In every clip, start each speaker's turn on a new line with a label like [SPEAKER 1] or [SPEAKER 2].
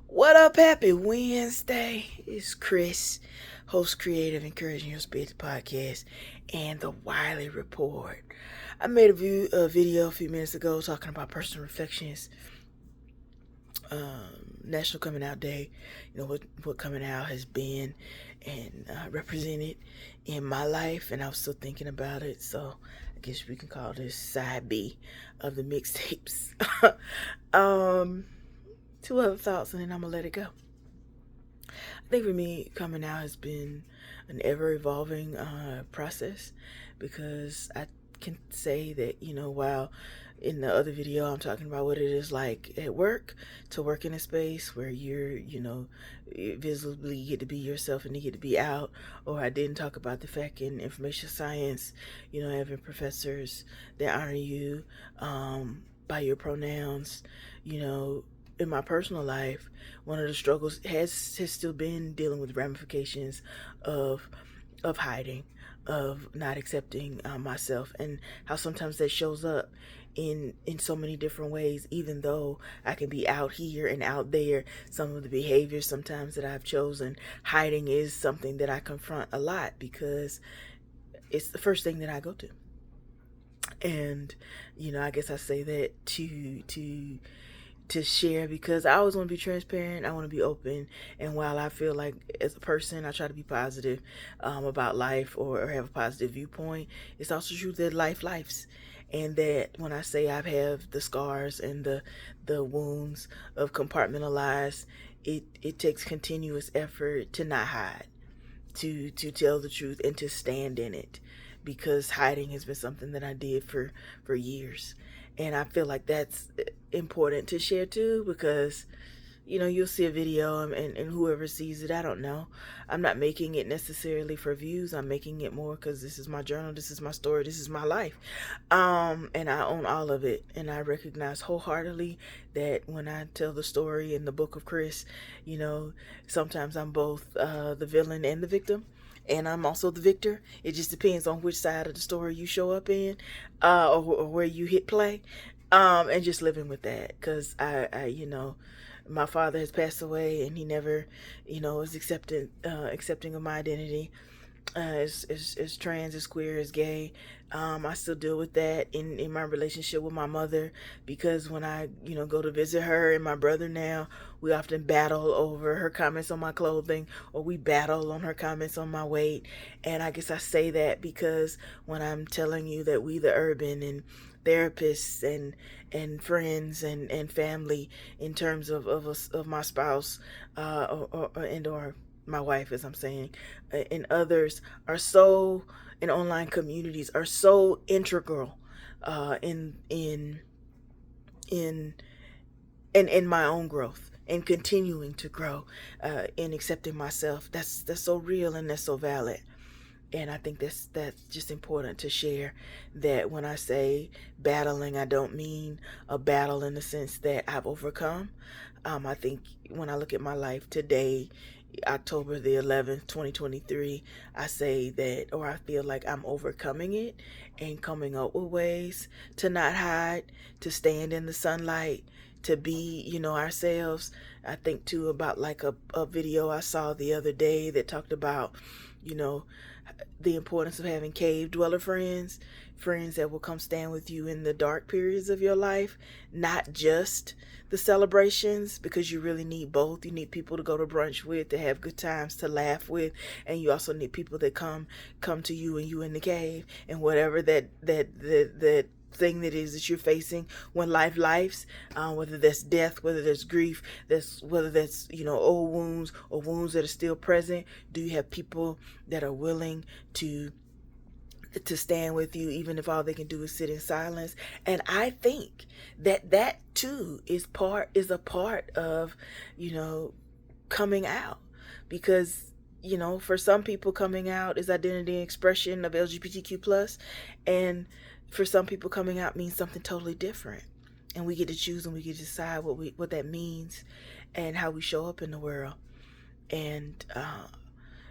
[SPEAKER 1] What up? Happy Wednesday. It's Chris, host creative encouraging your spirit podcast and the Wiley Report. I made a video a few minutes ago talking about personal reflections, National Coming Out Day. You know what coming out has been and represented in my life, and I was still thinking about it. So I guess we can call this side B of the mixtapes. um, Two other thoughts, and then I'm gonna let it go. I think for me, coming out has been an ever evolving process because I can say that, while in the other video I'm talking about what it is like at work to work in a space where you visibly get to be yourself and you get to be out, or I didn't talk about the fact in information science, having professors that honor you by your pronouns, you know, in my personal life, one of the struggles has still been dealing with ramifications of hiding, of not accepting myself, and how sometimes that shows up in so many different ways. Even though I can be out here and out there, some of the behaviors sometimes that I've chosen, hiding is something that I confront a lot because it's the first thing that I go to. And I guess I say that to share because I always want to be transparent. I want to be open. And while I feel like as a person, I try to be positive about life or have a positive viewpoint, it's also true that lives. And that when I say I have the scars and the wounds of compartmentalized, it takes continuous effort to not hide, to tell the truth and to stand in it, because hiding has been something that I did for years. And I feel like that's important to share too, because you'll see a video and whoever sees it, I don't know, I'm not making it necessarily for views. I'm making it more because this is my journal, this is my story, this is my life, and I own all of it. And I recognize wholeheartedly that when I tell the story in the book of Chris, sometimes I'm both the villain and the victim, and I'm also the victor. It just depends on which side of the story you show up in, or where you hit play, and just living with that. Because my father has passed away, and he never, is accepting of my identity, as trans, as queer, as gay. I still deal with that in my relationship with my mother, because when I, go to visit her and my brother now, we often battle over her comments on my clothing, or we battle on her comments on my weight. And I guess I say that because when I'm telling you that we, the urban, and therapists and friends and family, in terms of my spouse, or my wife, as I'm saying, and others, are so, in online communities, are so integral in in my own growth and continuing to grow, in accepting myself. That's so real and that's so valid. And I think that's just important to share, that when I say battling, I don't mean a battle in the sense that I've overcome. I think when I look at my life today, October the 11th, 2023, I say that, or I feel like I'm overcoming it and coming up with ways to not hide, to stand in the sunlight, to be, ourselves. I think too about like a video I saw the other day that talked about, you know, the importance of having cave dweller friends that will come stand with you in the dark periods of your life, not just the celebrations, because you really need both. You need people to go to brunch with, to have good times, to laugh with, and you also need people that come to you and you in the cave, and whatever that thing that is that you're facing when lives, whether that's death, whether that's grief, whether that's old wounds or wounds that are still present. Do you have people that are willing to stand with you, even if all they can do is sit in silence? And I think that too is a part of coming out, because for some people, coming out is identity and expression of LGBTQ plus, and for some people, coming out means something totally different. And we get to choose, and we get to decide what that means and how we show up in the world. And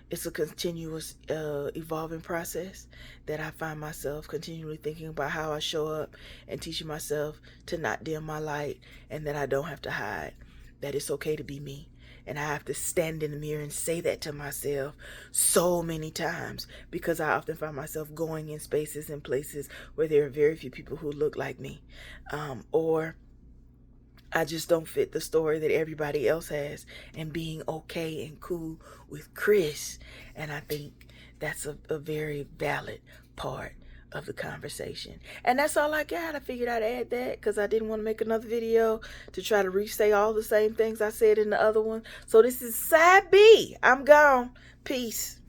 [SPEAKER 1] it's a continuous evolving process that I find myself continually thinking about how I show up, and teaching myself to not dim my light, and that I don't have to hide. that it's okay to be me. And I have to stand in the mirror and say that to myself so many times, because I often find myself going in spaces and places where there are very few people who look like me, or I just don't fit the story that everybody else has, and being okay and cool with Chris. And I think that's a very valid part of the conversation. And that's all I got. I figured I'd add that because I didn't want to make another video to try to re-say all the same things I said in the other one. So this is side B. I'm gone. Peace.